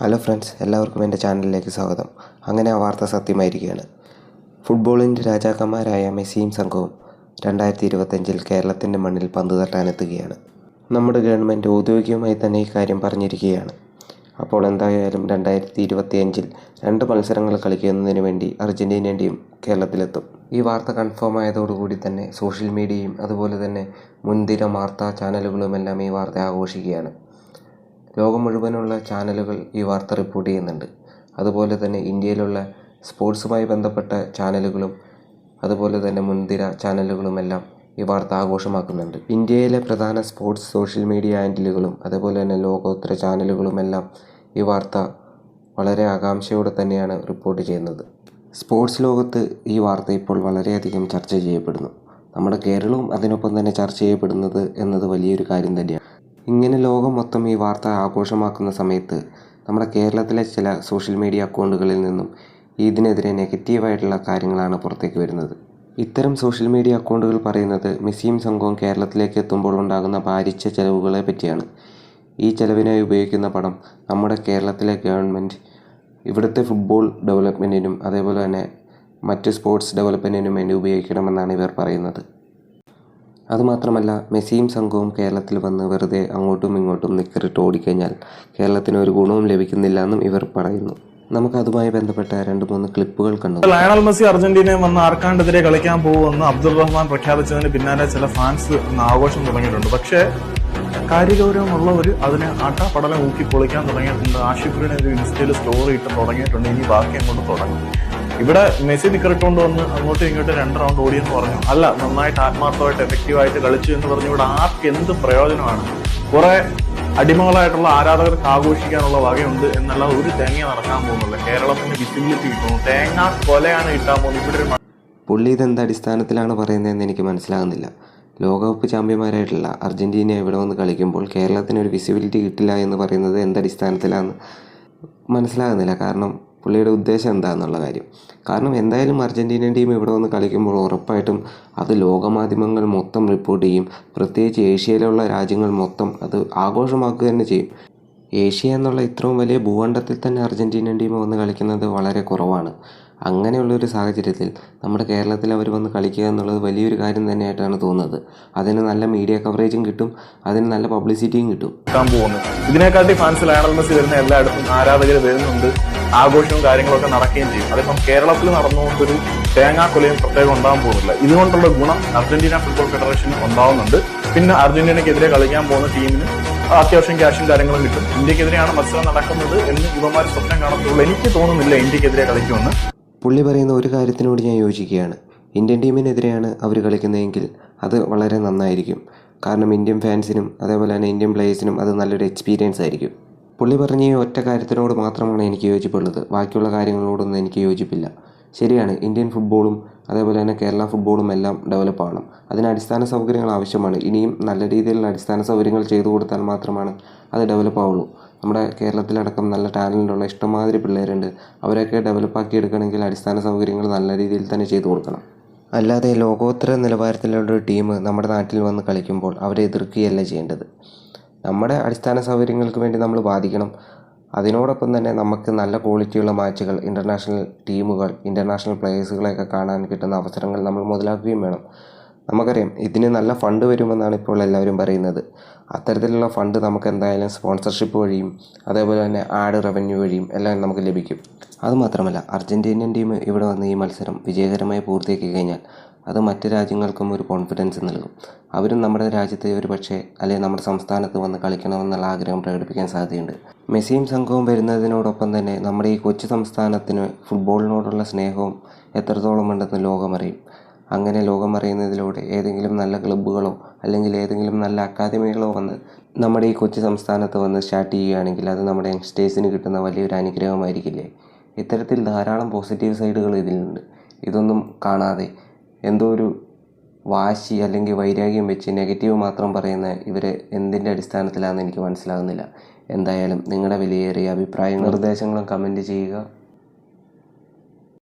Hello friends, എല്ലാവർക്കും എൻ്റെ ചാനലിലേക്ക് സ്വാഗതം. അങ്ങനെ ആ വാർത്ത സത്യമായിരിക്കുകയാണ്. ഫുട്ബോളിൻ്റെ രാജാക്കന്മാരായ മെസ്സിയും സംഘവും 2025 കേരളത്തിൻ്റെ മണ്ണിൽ പന്ത് തട്ടാനെത്തുകയാണ്. നമ്മുടെ ഗവൺമെൻറ് ഔദ്യോഗികമായി തന്നെ ഇക്കാര്യം പറഞ്ഞിരിക്കുകയാണ്. അപ്പോൾ എന്തായാലും 2025 2 മത്സരങ്ങൾ കളിക്കുന്നതിന് വേണ്ടി അർജൻറ്റീനയും ടീം കേരളത്തിലെത്തും. ഈ വാർത്ത കൺഫേം ആയതോടുകൂടി തന്നെ സോഷ്യൽ മീഡിയയും അതുപോലെ തന്നെ മുൻനിര വാർത്താ ചാനലുകളുമെല്ലാം ഈ വാർത്ത ആഘോഷിക്കുകയാണ്. ലോകം മുഴുവനുള്ള ചാനലുകൾ ഈ വാർത്ത റിപ്പോർട്ട് ചെയ്യുന്നുണ്ട്. അതുപോലെ തന്നെ ഇന്ത്യയിലുള്ള സ്പോർട്സുമായി ബന്ധപ്പെട്ട ചാനലുകളും അതുപോലെ തന്നെ മുൻനിര ചാനലുകളുമെല്ലാം ഈ വാർത്ത ആഘോഷമാക്കുന്നുണ്ട്. ഇന്ത്യയിലെ പ്രധാന സ്പോർട്സ് സോഷ്യൽ മീഡിയ ഹാൻഡിലുകളും അതുപോലെ തന്നെ ലോകോത്തര ചാനലുകളുമെല്ലാം ഈ വാർത്ത വളരെ ആകാംക്ഷയോടെ തന്നെയാണ് റിപ്പോർട്ട് ചെയ്യുന്നത്. സ്പോർട്സ് ലോകത്ത് ഈ വാർത്ത ഇപ്പോൾ വളരെയധികം ചർച്ച ചെയ്യപ്പെടുന്നു. നമ്മുടെ കേരളവും അതിനൊപ്പം തന്നെ ചർച്ച ചെയ്യപ്പെടുന്നത് എന്നത് വലിയൊരു കാര്യം തന്നെയാണ്. ഇങ്ങനെ ലോകം മൊത്തം ഈ വാർത്ത ആഘോഷമാക്കുന്ന സമയത്ത് നമ്മുടെ കേരളത്തിലെ ചില സോഷ്യൽ മീഡിയ അക്കൗണ്ടുകളിൽ നിന്നും ഇതിനെതിരെ നെഗറ്റീവായിട്ടുള്ള കാര്യങ്ങളാണ് പുറത്തേക്ക് വരുന്നത്. ഇത്തരം സോഷ്യൽ മീഡിയ അക്കൗണ്ടുകൾ പറയുന്നത് മെസ്സിയും സംഘവും കേരളത്തിലേക്ക് എത്തുമ്പോൾ ഉണ്ടാകുന്ന ഭാരിച്ച ചെലവുകളെ പറ്റിയാണ്. ഈ ചെലവിനായി ഉപയോഗിക്കുന്ന പണം നമ്മുടെ കേരളത്തിലെ ഗവൺമെൻറ് ഇവിടുത്തെ ഫുട്ബോൾ ഡെവലപ്മെൻറ്റിനും അതേപോലെ തന്നെ മറ്റ് സ്പോർട്സ് ഡെവലപ്മെൻറ്റിനും വേണ്ടി ഉപയോഗിക്കണമെന്നാണ് ഇവർ പറയുന്നത്. അതുമാത്രമല്ല, മെസ്സിയും സംഘവും കേരളത്തിൽ വന്ന് വെറുതെ അങ്ങോട്ടും ഇങ്ങോട്ടും നിക്കറിട്ട് ഓടിക്കഴിഞ്ഞാൽ കേരളത്തിന് ഒരു ഗുണവും ലഭിക്കുന്നില്ല എന്നും ഇവർ പറയുന്നു. നമുക്ക് അതുമായി ബന്ധപ്പെട്ട 2-3 ക്ലിപ്പുകൾ കണ്ടു. ലയണൽ മെസ്സി അർജന്റീനയിൽ വന്ന് ആർക്കാണ്ടെതിരെ കളിക്കാൻ പോകുമെന്ന് അബ്ദുൾ റഹ്മാൻ പ്രഖ്യാപിച്ചതിന് പിന്നാലെ ചില ഫാൻസ് ആഘോഷം തുടങ്ങിയിട്ടുണ്ട്. പക്ഷേ കാര്യഗൗരവമുള്ളവർ അതിനെ ആട്ടാപ്പടലം ഊക്കി പൊളിക്കാൻ തുടങ്ങിയിട്ടുണ്ട്. ആഷിഖിനെ ഒരു ഇൻസ്റ്റയിൽ സ്റ്റോറി ഇട്ട് തുടങ്ങിയിട്ടുണ്ട്. ഇനി ബാക്കി അങ്ങോട്ട് തുടങ്ങും. ഇവിടെ മെസ്സി നിക്കറിട്ടുകൊണ്ട് വന്ന് അങ്ങോട്ടും ഇങ്ങോട്ടും 2 റൗണ്ട് ഓടിയെന്ന് പറഞ്ഞു. അല്ല, നന്നായിട്ട് ആത്മാർത്ഥമായിട്ട് എഫക്റ്റീവായിട്ട് കളിച്ചു എന്ന് പറഞ്ഞു. ഇവിടെ ആർക്ക് എന്ത് പ്രയോജനമാണ്? കുറെ അടിമകളായിട്ടുള്ള ആരാധകർക്ക് ആഘോഷിക്കാനുള്ള വകയുണ്ട് എന്നല്ല ഒരു തേങ്ങ നടക്കാൻ പോകുന്നില്ല. കേരളത്തിന് വിസിബിലിറ്റി കിട്ടുന്നു. തേങ്ങ കൊലയാണ് കിട്ടാൻ പോകുന്നത്. ഇവിടെ പുള്ളി ഇതെന്ത് അടിസ്ഥാനത്തിലാണ് പറയുന്നതെന്ന് എനിക്ക് മനസ്സിലാകുന്നില്ല. ലോകകപ്പ് ചാമ്പ്യന്മാരായിട്ടുള്ള അർജന്റീന ഇവിടെ വന്ന് കളിക്കുമ്പോൾ കേരളത്തിന് ഒരു വിസിബിലിറ്റി കിട്ടില്ല എന്ന് പറയുന്നത് എന്തടിസ്ഥാനത്തിലാണെന്ന് മനസ്സിലാകുന്നില്ല. കാരണം പുള്ളിയുടെ ഉദ്ദേശം എന്താണെന്നുള്ള കാര്യം. കാരണം എന്തായാലും അർജന്റീനൻ ടീം ഇവിടെ വന്ന് കളിക്കുമ്പോൾ ഉറപ്പായിട്ടും അത് ലോകമാധ്യമങ്ങൾ മൊത്തം റിപ്പോർട്ട് ചെയ്യും. പ്രത്യേകിച്ച് ഏഷ്യയിലുള്ള രാജ്യങ്ങൾ മൊത്തം അത് ആഘോഷമാക്കുക തന്നെ ചെയ്യും. ഏഷ്യ എന്നുള്ള ഇത്രയും വലിയ ഭൂഖണ്ഡത്തിൽ തന്നെ അർജന്റീനൻ ടീം വന്ന് കളിക്കുന്നത് വളരെ കുറവാണ്. അങ്ങനെയുള്ളൊരു സാഹചര്യത്തിൽ നമ്മുടെ കേരളത്തിൽ അവർ വന്ന് കളിക്കുക എന്നുള്ളത് വലിയൊരു കാര്യം തന്നെയായിട്ടാണ് തോന്നുന്നത്. അതിന് നല്ല മീഡിയ കവറേജും കിട്ടും, അതിന് നല്ല പബ്ലിസിറ്റിയും കിട്ടും. ഇതിനെക്കാട്ടി ഫാൻസ് ലയണൽ മെസ്സി വരുന്ന എല്ലായിടത്തും ആരാധകർ വരുന്നുണ്ട്. ആഘോഷവും കാര്യങ്ങളൊക്കെ നടക്കുകയും ചെയ്യും. അതിപ്പം കേരളത്തിൽ നടന്നുകൊണ്ടൊരു തേങ്ങാക്കൊലയും പ്രത്യേകം ഉണ്ടാകാൻ പോകുന്നില്ല. ഇതുകൊണ്ടുള്ള ഗുണം അർജന്റീന ഫുട്ബോൾ ഫെഡറേഷന് ഉണ്ടാവുന്നുണ്ട്. പിന്നെ അർജന്റീനയ്ക്കെതിരെ കളിക്കാൻ പോകുന്ന ടീമിന് അത്യാവശ്യം ക്യാഷും കാര്യങ്ങളും കിട്ടും. ഇന്ത്യക്കെതിരെയാണ് മത്സരം നടക്കുന്നത് എന്ന് യുവമാർ സ്വപ്നം കാണത്തുള്ളൂ. എനിക്ക് തോന്നുന്നില്ല ഇന്ത്യക്കെതിരെ കളിക്കുമെന്ന്. പുള്ളി പറയുന്ന ഒരു കാര്യത്തിനോട് ഞാൻ യോജിക്കുകയാണ്. ഇന്ത്യൻ ടീമിനെതിരെയാണ് അവർ കളിക്കുന്നതെങ്കിൽ അത് വളരെ നന്നായിരിക്കും. കാരണം ഇന്ത്യൻ ഫാൻസിനും അതേപോലെ തന്നെ ഇന്ത്യൻ പ്ലേയേഴ്സിനും അത് നല്ലൊരു എക്സ്പീരിയൻസ് ആയിരിക്കും. പുള്ളി പറഞ്ഞ ഈ ഒറ്റ കാര്യത്തിനോട് മാത്രമാണ് എനിക്ക് യോജിപ്പുള്ളത്. ബാക്കിയുള്ള കാര്യങ്ങളോടൊന്നും എനിക്ക് യോജിപ്പില്ല. ശരിയാണ്, ഇന്ത്യൻ ഫുട്ബോളും അതേപോലെ തന്നെ കേരള ഫുട്ബോളും എല്ലാം ഡെവലപ്പ് ആവണം. അതിന് അടിസ്ഥാന സൗകര്യങ്ങൾ ആവശ്യമാണ്. ഇനിയും നല്ല രീതിയിലുള്ള അടിസ്ഥാന സൗകര്യങ്ങൾ ചെയ്തു കൊടുത്താൽ മാത്രമാണ് അത് ഡെവലപ്പ് ആവുള്ളൂ. നമ്മുടെ കേരളത്തിലടക്കം നല്ല ടാലൻ്റുള്ള ഇഷ്ടംമാതിരി പിള്ളേരുണ്ട്. അവരൊക്കെ ഡെവലപ്പാക്കി എടുക്കണമെങ്കിൽ അടിസ്ഥാന സൗകര്യങ്ങൾ നല്ല രീതിയിൽ തന്നെ ചെയ്തു കൊടുക്കണം. അല്ലാതെ ലോകോത്തര നിലവാരത്തിലുള്ള ഒരു ടീം നമ്മുടെ നാട്ടിൽ വന്ന് കളിക്കുമ്പോൾ അവരെ എതിർക്കുകയല്ല ചെയ്യേണ്ടത്. നമ്മുടെ അടിസ്ഥാന സൗകര്യങ്ങൾക്ക് വേണ്ടി നമ്മൾ ബാധിക്കണം. അതിനോടൊപ്പം തന്നെ നമുക്ക് നല്ല ക്വാളിറ്റിയുള്ള മാച്ചുകൾ, ഇൻ്റർനാഷണൽ ടീമുകൾ, ഇൻ്റർനാഷണൽ പ്ലേയേഴ്സുകളെയൊക്കെ കാണാൻ കിട്ടുന്ന അവസരങ്ങൾ നമ്മൾ മുതലാക്കുകയും വേണം. നമുക്കറിയാം ഇതിന് നല്ല ഫണ്ട് വരുമെന്നാണ് ഇപ്പോൾ എല്ലാവരും പറയുന്നത്. അത്തരത്തിലുള്ള ഫണ്ട് നമുക്ക് എന്തായാലും സ്പോൺസർഷിപ്പ് വഴിയും അതേപോലെ തന്നെ ആഡ് റവന്യൂ വഴിയും എല്ലാം നമുക്ക് ലഭിക്കും. അതുമാത്രമല്ല, അർജന്റീനിയൻ ടീം ഇവിടെ വന്ന് ഈ മത്സരം വിജയകരമായി പൂർത്തിയാക്കി കഴിഞ്ഞാൽ അത് മറ്റ് രാജ്യങ്ങൾക്കും ഒരു കോൺഫിഡൻസ് നൽകും. അവരും നമ്മുടെ രാജ്യത്ത് ഒരു പക്ഷേ അല്ലെങ്കിൽ നമ്മുടെ സംസ്ഥാനത്ത് വന്ന് കളിക്കണമെന്നുള്ള ആഗ്രഹം പ്രകടിപ്പിക്കാൻ സാധ്യതയുണ്ട്. മെസ്സിയും സംഘവും വരുന്നതിനോടൊപ്പം തന്നെ നമ്മുടെ ഈ കൊച്ചു സംസ്ഥാനത്തിന് ഫുട്ബോളിനോടുള്ള സ്നേഹവും എത്രത്തോളം ഉണ്ടെന്ന് ലോകമറിയും. അങ്ങനെ ലോകമറിയുന്നതിലൂടെ ഏതെങ്കിലും നല്ല ക്ലബ്ബുകളോ അല്ലെങ്കിൽ ഏതെങ്കിലും നല്ല അക്കാദമികളോ വന്ന് നമ്മുടെ ഈ കൊച്ചു സംസ്ഥാനത്ത് വന്ന് സ്റ്റാർട്ട് ചെയ്യുകയാണെങ്കിൽ അത് നമ്മുടെ യങ്സ്റ്റേഴ്സിന് കിട്ടുന്ന വലിയൊരു അനുഗ്രഹമായിരിക്കില്ലേ. ഇത്തരത്തിൽ ധാരാളം പോസിറ്റീവ് സൈഡുകൾ ഇതിലുണ്ട്. ഇതൊന്നും കാണാതെ എന്തോ ഒരു വാശി അല്ലെങ്കിൽ വൈരാഗ്യം വെച്ച് നെഗറ്റീവ് മാത്രം പറയുന്ന ഇവരെ എന്തിൻ്റെ അടിസ്ഥാനത്തിലാണെന്ന് എനിക്ക് മനസ്സിലാകുന്നില്ല. എന്തായാലും നിങ്ങളുടെ വിലയേറിയ അഭിപ്രായങ്ങളും നിർദ്ദേശങ്ങളും കമൻറ്റ് ചെയ്യുക.